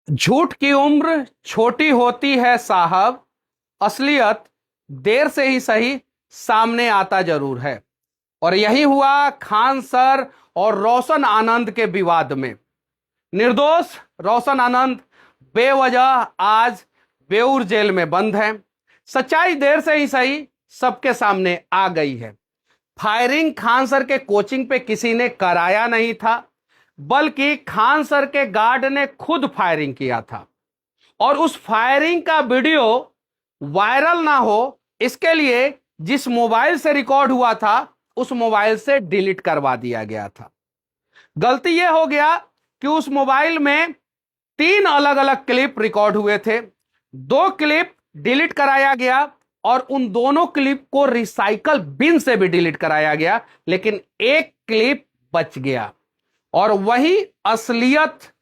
झूठ की उम्र छोटी होती है साहब, असलियत देर से ही सही सामने आता जरूर है। और यही हुआ खान सर और रोशन आनंद के विवाद में। निर्दोष रोशन आनंद बेवजह आज बेऊर जेल में बंद है। सच्चाई देर से ही सही सबके सामने आ गई है। फायरिंग खान सर के कोचिंग पे किसी ने कराया नहीं था, बल्कि खान सर के गार्ड ने खुद फायरिंग किया था। और उस फायरिंग का वीडियो वायरल ना हो, इसके लिए जिस मोबाइल से रिकॉर्ड हुआ था उस मोबाइल से डिलीट करवा दिया गया था। गलती यह हो गया कि उस मोबाइल में 3 अलग अलग क्लिप रिकॉर्ड हुए थे। 2 क्लिप डिलीट कराया गया और उन दोनों क्लिप को रिसाइकल बिन से भी डिलीट कराया गया, लेकिन एक क्लिप बच गया और वही असलियत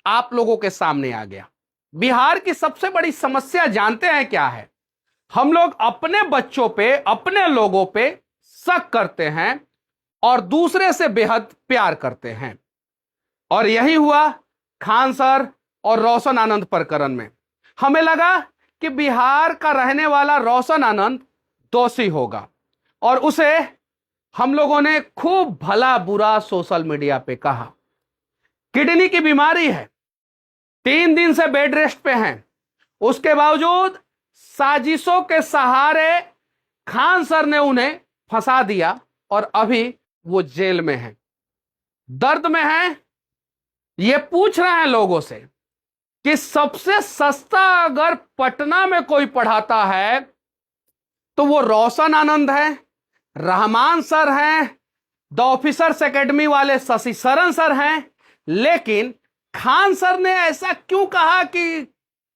आप लोगों के सामने आ गया। बिहार की सबसे बड़ी समस्या जानते हैं क्या है? हम लोग अपने बच्चों पे, अपने लोगों पे शक करते हैं और दूसरे से बेहद प्यार करते हैं। और यही हुआ खान सर और रोशन आनंद प्रकरण में। हमें लगा कि बिहार का रहने वाला रोशन आनंद दोषी होगा और उसे हम लोगों ने खूब भला बुरा सोशल मीडिया पे कहा। किडनी की बीमारी है, 3 दिन से बेड रेस्ट पे हैं, उसके बावजूद साजिशों के सहारे खान सर ने उन्हें फंसा दिया और अभी वो जेल में हैं, दर्द में हैं। ये पूछ रहे हैं लोगों से कि सबसे सस्ता अगर पटना में कोई पढ़ाता है तो वो रोशन आनंद है, रहमान सर हैं, द ऑफिसर्स एकेडमी वाले शशि शरण सर हैं। लेकिन खान सर ने ऐसा क्यों कहा कि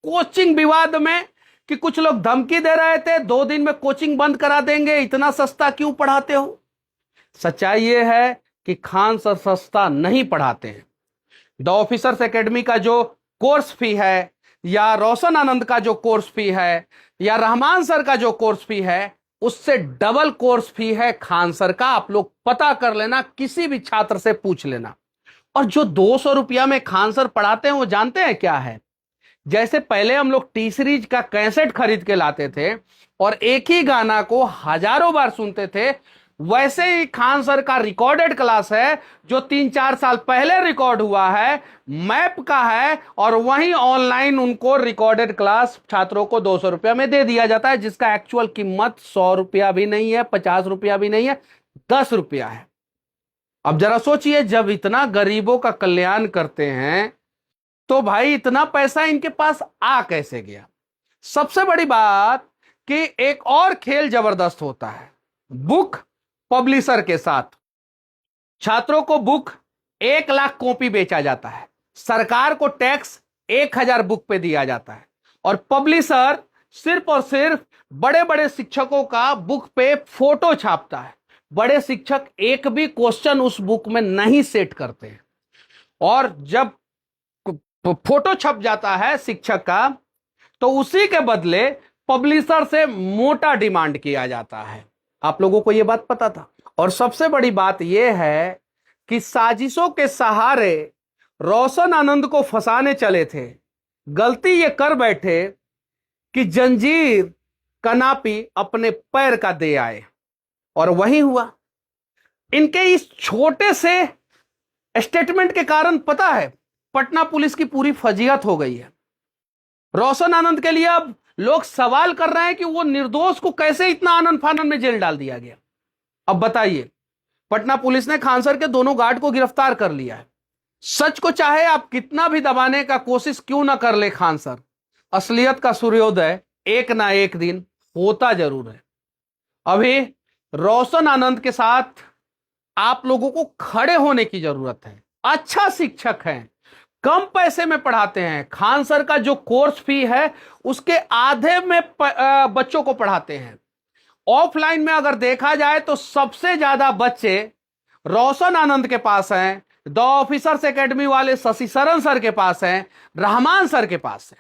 कोचिंग विवाद में कि कुछ लोग धमकी दे रहे थे 2 दिन में कोचिंग बंद करा देंगे, इतना सस्ता क्यों पढ़ाते हो? सच्चाई यह है कि खान सर सस्ता नहीं पढ़ाते हैं। द ऑफिसर्स एकेडमी का जो कोर्स फी है, या रोशन आनंद का जो कोर्स फी है, या रहमान सर का जो कोर्स फी है, उससे डबल कोर्स फी है खान सर का। आप लोग पता कर लेना, किसी भी छात्र से पूछ लेना। और जो 200 रुपया में खान सर पढ़ाते हैं वो जानते हैं क्या है? जैसे पहले हम लोग टी सीरीज का कैसेट खरीद के लाते थे और एक ही गाना को हजारों बार सुनते थे, वैसे ही खान सर का रिकॉर्डेड क्लास है जो 3-4 साल पहले रिकॉर्ड हुआ है, मैप का है, और वहीं ऑनलाइन उनको रिकॉर्डेड क्लास छात्रों को 200 रुपया में दे दिया जाता है, जिसका एक्चुअल कीमत 100 रुपया भी नहीं है, 50 रुपया भी नहीं है, 10 रुपया है। अब जरा सोचिए, जब इतना गरीबों का कल्याण करते हैं तो भाई इतना पैसा इनके पास आ कैसे गया? सबसे बड़ी बात कि एक और खेल जबरदस्त होता है बुक पब्लिशर के साथ। छात्रों को बुक 1 लाख कॉपी बेचा जाता है, सरकार को टैक्स 1000 बुक पे दिया जाता है, और पब्लिशर सिर्फ और सिर्फ बड़े बड़े शिक्षकों का बुक पे फोटो छापता है। बड़े शिक्षक एक भी क्वेश्चन उस बुक में नहीं सेट करते हैं, और जब फोटो छप जाता है शिक्षक का तो उसी के बदले पब्लिशर से मोटा डिमांड किया जाता है। आप लोगों को यह बात पता था? और सबसे बड़ी बात यह है कि साजिशों के सहारे रोशन आनंद को फंसाने चले थे, गलती ये कर बैठे कि जंजीर का नापी अपने पैर का दे आए, और वही हुआ। इनके इस छोटे से स्टेटमेंट के कारण पता है पटना पुलिस की पूरी फजीहत हो गई है। रोशन आनंद के लिए अब लोग सवाल कर रहे हैं कि वो निर्दोष को कैसे इतना आनंद फानन में जेल डाल दिया गया। अब बताइए, पटना पुलिस ने खान सर के दोनों गार्ड को गिरफ्तार कर लिया है। सच को चाहे आप कितना भी दबाने का कोशिश क्यों ना कर ले खान सर, असलियत का सूर्योदय एक ना एक दिन होता जरूर है। अभी रोशन आनंद के साथ आप लोगों को खड़े होने की जरूरत है। अच्छा शिक्षक है, कम पैसे में पढ़ाते हैं। खान सर का जो कोर्स फी है उसके आधे में बच्चों को पढ़ाते हैं। ऑफलाइन में अगर देखा जाए तो सबसे ज्यादा बच्चे रोशन आनंद के पास हैं, द ऑफिसर्स एकेडमी वाले शशि शरण सर के पास हैं, रहमान सर के पास है।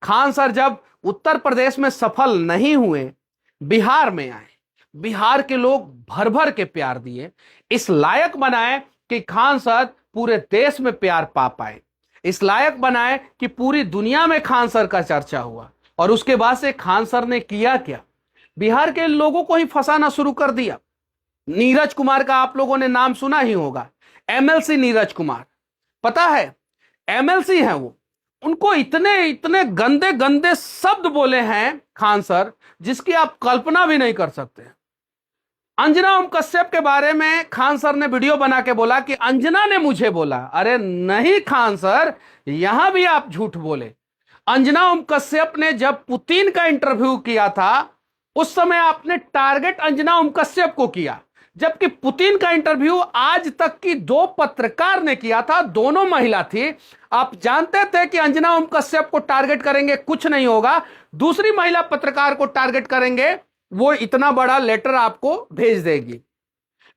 खान सर जब उत्तर प्रदेश में सफल नहीं हुए, बिहार में आए, बिहार के लोग भर भर के प्यार दिए, इस लायक बनाए कि खान सर पूरे देश में प्यार पा पाए। इस लायक बनाए कि पूरी दुनिया में खान सर का चर्चा हुआ। और उसके बाद से खान सर ने किया क्या, बिहार के लोगों को ही फंसाना शुरू कर दिया। नीरज कुमार का आप लोगों ने नाम सुना ही होगा, एमएलसी नीरज कुमार। पता है एमएलसी हैं वो, उनको इतने इतने गंदे गंदे शब्द बोले हैं खान सर जिसकी आप कल्पना भी नहीं कर सकते। अंजना ओम कश्यप के बारे में खान सर ने वीडियो बना के बोला कि अंजना ने मुझे बोला। अरे नहीं खान सर, यहां भी आप झूठ बोले। अंजना ओम कश्यप ने जब पुतिन का इंटरव्यू किया था उस समय आपने टारगेट अंजना ओम कश्यप को किया, जबकि पुतिन का इंटरव्यू आज तक की 2 पत्रकार ने किया था, दोनों महिला थी। आप जानते थे कि अंजना ओम कश्यप को टारगेट करेंगे कुछ नहीं होगा, दूसरी महिला पत्रकार को टारगेट करेंगे वो इतना बड़ा लेटर आपको भेज देगी।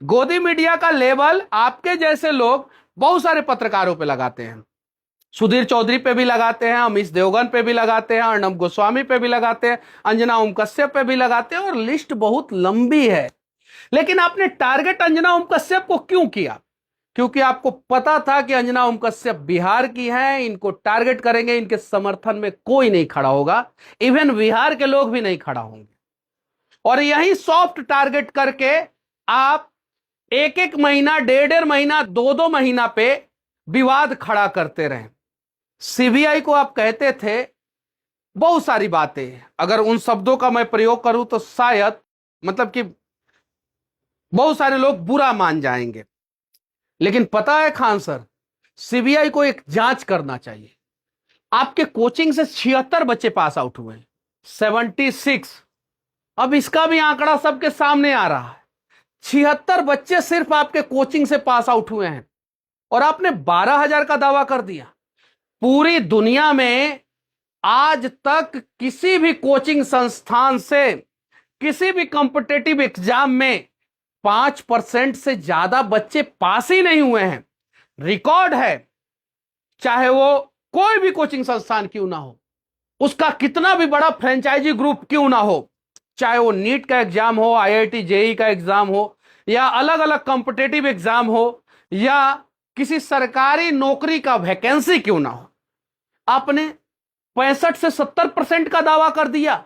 गोदी मीडिया का लेवल आपके जैसे लोग बहुत सारे पत्रकारों पे लगाते हैं, सुधीर चौधरी पे भी लगाते हैं, अमीश देवगन पे भी लगाते हैं, अर्णब गोस्वामी पे भी लगाते हैं, अंजना ओम कश्यप पे भी लगाते हैं, और लिस्ट बहुत लंबी है। लेकिन आपने टारगेट अंजना ओम कश्यप को क्यों किया? क्योंकि आपको पता था कि अंजना ओम कश्यप बिहार की हैं, इनको टारगेट करेंगे, इनके समर्थन में कोई नहीं खड़ा होगा, इवन बिहार के लोग भी नहीं खड़ा होंगे। और यही सॉफ्ट टारगेट करके आप 1-1 महीना, 1.5 महीना, 2-2 महीना पे विवाद खड़ा करते रहे। सीबीआई को आप कहते थे बहुत सारी बातें, अगर उन शब्दों का मैं प्रयोग करूं तो शायद मतलब कि बहुत सारे लोग बुरा मान जाएंगे। लेकिन पता है खान सर, सीबीआई को एक जांच करना चाहिए। आपके कोचिंग से 76 बच्चे पास आउट हुए हैं, 76। अब इसका भी आंकड़ा सबके सामने आ रहा है। 76 बच्चे सिर्फ आपके कोचिंग से पास आउट हुए हैं और आपने 12,000 का दावा कर दिया। पूरी दुनिया में आज तक किसी भी कोचिंग संस्थान से किसी भी कॉम्पिटिटिव एग्जाम में 5% से ज्यादा बच्चे पास ही नहीं हुए हैं। रिकॉर्ड है, चाहे वो कोई भी कोचिंग संस्थान क्यों ना हो, उसका कितना भी बड़ा फ्रेंचाइजी ग्रुप क्यों ना हो, चाहे वो नीट का एग्जाम हो, आईआईटी जेईई का एग्जाम हो, या अलग अलग कॉम्पिटिटिव एग्जाम हो, या किसी सरकारी नौकरी का वैकेंसी क्यों ना हो, आपने 65 से 70% का दावा कर दिया।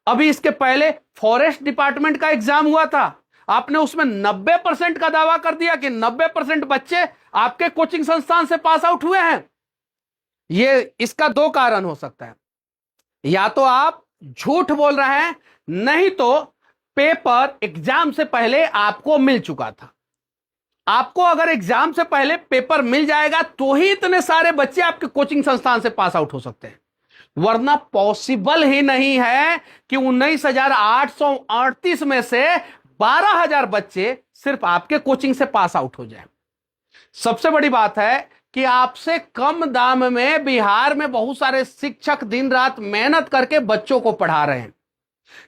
अभी इसके पहले फॉरेस्ट डिपार्टमेंट का एग्जाम हुआ था, आपने उसमें 90% का दावा कर दिया कि 90% बच्चे आपके कोचिंग संस्थान से पास आउट हुए हैं। ये इसका 2 कारण हो सकता है, या तो आप झूठ बोल रहे हैं, नहीं तो पेपर एग्जाम से पहले आपको मिल चुका था। आपको अगर एग्जाम से पहले पेपर मिल जाएगा तो ही इतने सारे बच्चे आपके कोचिंग संस्थान से पास आउट हो सकते हैं, वरना पॉसिबल ही नहीं है कि 19,838 में से 12,000 बच्चे सिर्फ आपके कोचिंग से पास आउट हो जाए। सबसे बड़ी बात है कि आपसे कम दाम में बिहार में बहुत सारे शिक्षक दिन रात मेहनत करके बच्चों को पढ़ा रहे हैं।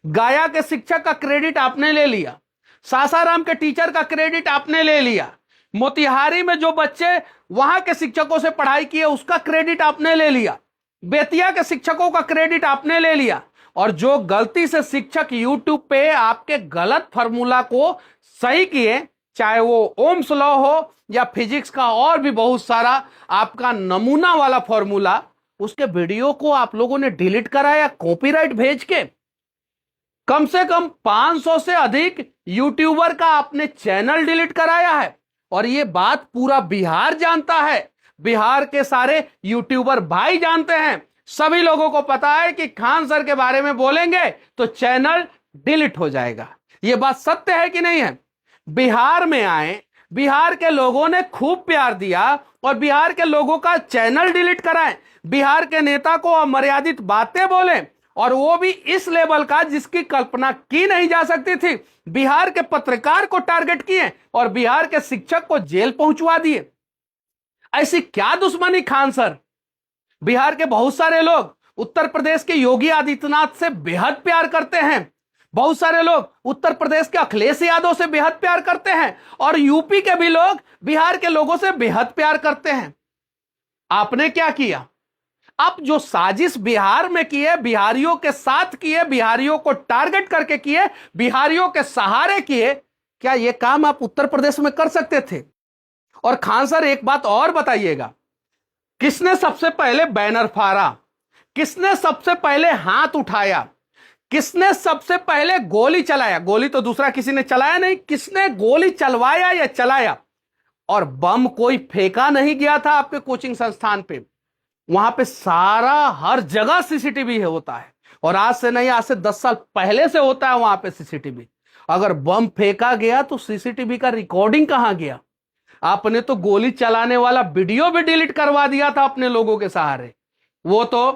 गया के शिक्षक का क्रेडिट आपने ले लिया, सासाराम के टीचर का क्रेडिट आपने ले लिया, मोतिहारी में जो बच्चे वहां के शिक्षकों से पढ़ाई किए उसका क्रेडिट आपने ले लिया, बेतिया के शिक्षकों का क्रेडिट आपने ले लिया, और जो गलती से शिक्षक यूट्यूब पे आपके गलत फॉर्मूला को सही किए, चाहे वो ओम्स लॉ हो या फिजिक्स का और भी बहुत सारा आपका नमूना वाला फॉर्मूला, उसके वीडियो को आप लोगों ने डिलीट कराया कॉपीराइट भेज के। कम से कम 500 से अधिक यूट्यूबर का आपने चैनल डिलीट कराया है, और ये बात पूरा बिहार जानता है। बिहार के सारे यूट्यूबर भाई जानते हैं, सभी लोगों को पता है कि खान सर के बारे में बोलेंगे तो चैनल डिलीट हो जाएगा। यह बात सत्य है कि नहीं है? बिहार में आए, बिहार के लोगों ने खूब प्यार दिया और बिहार के लोगों का चैनल डिलीट कराएं, बिहार के नेता को अमर्यादित बातें बोले, और वो भी इस लेवल का जिसकी कल्पना की नहीं जा सकती थी। बिहार के पत्रकार को टारगेट किए और बिहार के शिक्षक को जेल पहुंचवा दिए। ऐसी क्या दुश्मनी खान सर? बिहार के बहुत सारे लोग उत्तर प्रदेश के योगी आदित्यनाथ से बेहद प्यार करते हैं, बहुत सारे लोग उत्तर प्रदेश के अखिलेश यादव से बेहद प्यार करते हैं, और यूपी के भी लोग बिहार के लोगों से बेहद प्यार करते हैं। आपने क्या किया? आप जो साजिश बिहार में किए, बिहारियों के साथ किए, बिहारियों को टारगेट करके किए, बिहारियों के सहारे किए, क्या यह काम आप उत्तर प्रदेश में कर सकते थे? और खान सर एक बात और बताइएगा, किसने सबसे पहले बैनर फाड़ा, किसने सबसे पहले हाथ उठाया, किसने सबसे पहले गोली चलाया, गोली तो दूसरा किसी ने चलाया नहीं, किसने गोली चलवाया या चलाया। और बम कोई फेंका नहीं गया था आपके कोचिंग संस्थान पे, वहां पे सारा हर जगह सीसीटीवी होता है। और आज से नहीं, आज से 10 साल पहले से होता है वहां पे सीसीटीवी। अगर बम फेंका गया तो सीसीटीवी का रिकॉर्डिंग कहां गया। आपने तो गोली चलाने वाला वीडियो भी डिलीट करवा दिया था अपने लोगों के सहारे। वो तो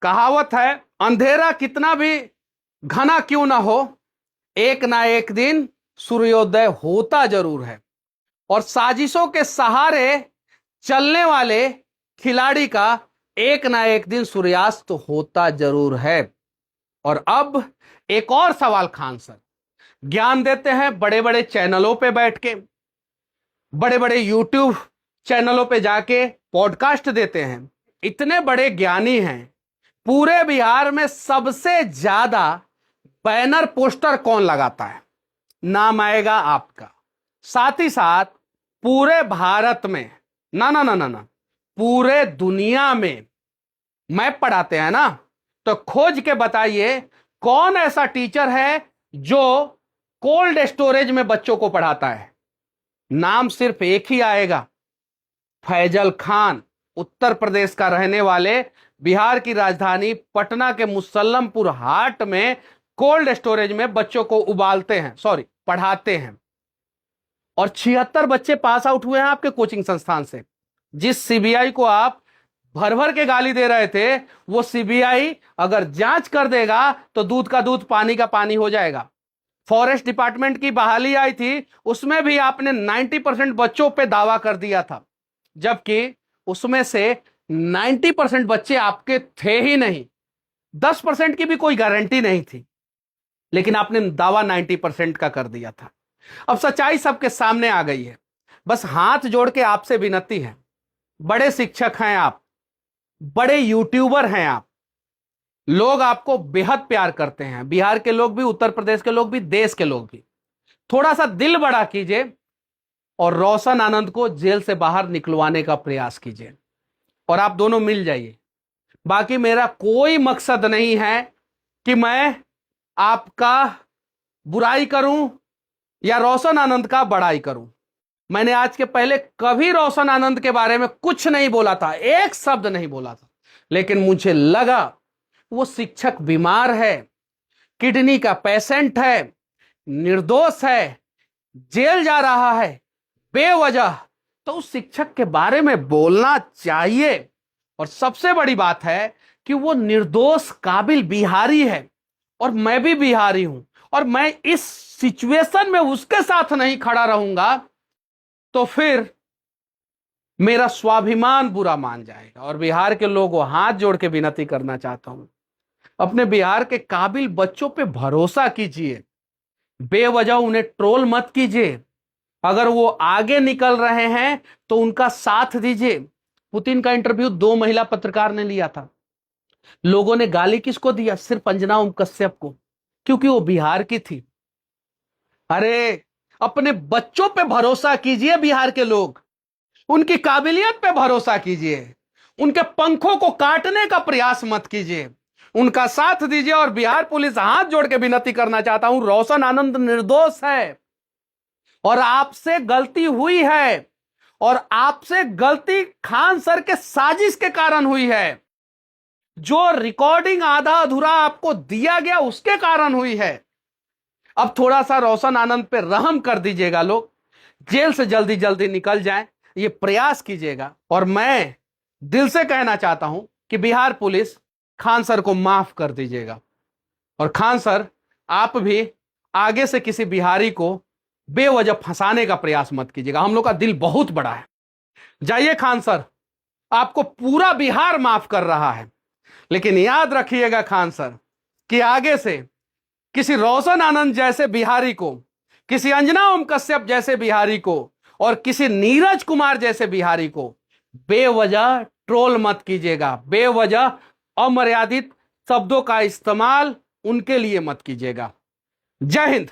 कहावत है, अंधेरा कितना भी घना क्यों ना हो, एक ना एक दिन सूर्योदय होता जरूर है। और साजिशों के सहारे चलने वाले खिलाड़ी का एक ना एक दिन सूर्यास्त होता जरूर है। और अब एक और सवाल खान सर ज्ञान देते हैं बड़े बड़े चैनलों पे बैठ के, बड़े बड़े यूट्यूब चैनलों पे जाके पॉडकास्ट देते हैं। इतने बड़े ज्ञानी हैं, पूरे बिहार में सबसे ज्यादा बैनर पोस्टर कौन लगाता है, नाम आएगा आपका। साथ ही साथ पूरे भारत में, ना ना ना ना ना, पूरे दुनिया में मैप पढ़ाते हैं ना, तो खोज के बताइए कौन ऐसा टीचर है जो कोल्ड स्टोरेज में बच्चों को पढ़ाता है। नाम सिर्फ एक ही आएगा, फैजल खान। उत्तर प्रदेश का रहने वाले, बिहार की राजधानी पटना के मुसल्लमपुर हाट में कोल्ड स्टोरेज में बच्चों को पढ़ाते हैं। और 76 बच्चे पास आउट हुए हैं आपके कोचिंग संस्थान से। जिस सीबीआई को आप भर भर के गाली दे रहे थे, वो सीबीआई अगर जांच कर देगा तो दूध का दूध पानी का पानी हो जाएगा। फॉरेस्ट डिपार्टमेंट की बहाली आई थी, उसमें भी आपने 90% बच्चों पे दावा कर दिया था, जबकि उसमें से 90% बच्चे आपके थे ही नहीं। 10% की भी कोई गारंटी नहीं थी, लेकिन आपने दावा 90% का कर दिया था। अब सच्चाई सबके सामने आ गई है। बस हाथ जोड़ के आपसे विनती है, बड़े शिक्षक हैं आप, बड़े यूट्यूबर हैं आप, लोग आपको बेहद प्यार करते हैं, बिहार के लोग भी, उत्तर प्रदेश के लोग भी, देश के लोग भी। थोड़ा सा दिल बड़ा कीजिए और रोशन आनंद को जेल से बाहर निकलवाने का प्रयास कीजिए, और आप दोनों मिल जाइए। बाकी मेरा कोई मकसद नहीं है कि मैं आपका बुराई करूं या रोशन आनंद का बड़ाई करूं। मैंने आज के पहले कभी रोशन आनंद के बारे में कुछ नहीं बोला था, एक शब्द नहीं बोला था, लेकिन मुझे लगा वो शिक्षक बीमार है, किडनी का पेशेंट है, निर्दोष है, जेल जा रहा है बेवजह, तो उस शिक्षक के बारे में बोलना चाहिए। और सबसे बड़ी बात है कि वो निर्दोष काबिल बिहारी है, और मैं भी बिहारी हूं, और मैं इस सिचुएशन में उसके साथ नहीं खड़ा रहूंगा तो फिर मेरा स्वाभिमान बुरा मान जाएगा। और बिहार के लोगों को हाथ जोड़ के विनती करना चाहता हूं, अपने बिहार के काबिल बच्चों पे भरोसा कीजिए, बेवजह उन्हें ट्रोल मत कीजिए। अगर वो आगे निकल रहे हैं तो उनका साथ दीजिए। पुतिन का इंटरव्यू 2 महिला पत्रकार ने लिया था, लोगों ने गाली किसको दिया? सिर्फ अंजना ओम कश्यप को, क्योंकि वो बिहार की थी। अरे अपने बच्चों पे भरोसा कीजिए, बिहार के लोग, उनकी काबिलियत पे भरोसा कीजिए, उनके पंखों को काटने का प्रयास मत कीजिए, उनका साथ दीजिए। और बिहार पुलिस हाथ जोड़ के विनती करना चाहता हूं, रोशन आनंद निर्दोष है और आपसे गलती हुई है, और आपसे गलती खान सर के साजिश के कारण हुई है। जो रिकॉर्डिंग आधा अधूरा आपको दिया गया उसके कारण हुई है। अब थोड़ा सा रोशन आनंद पे रहम कर दीजिएगा, लोग जेल से जल्दी जल्दी निकल जाएं, ये प्रयास कीजिएगा। और मैं दिल से कहना चाहता हूं कि बिहार पुलिस खान सर को माफ कर दीजिएगा। और खान सर, आप भी आगे से किसी बिहारी को बेवजह फंसाने का प्रयास मत कीजिएगा, हम लोग का दिल बहुत बड़ा है। जाइए खान सर, आपको पूरा बिहार माफ कर रहा है, लेकिन याद रखिएगा खान सर कि आगे से किसी रोशन आनंद जैसे बिहारी को, किसी अंजना ओम कश्यप जैसे बिहारी को, और किसी नीरज कुमार जैसे बिहारी को बेवजह ट्रोल मत कीजिएगा, बेवजह अमर्यादित शब्दों का इस्तेमाल उनके लिए मत कीजिएगा। जय हिंद।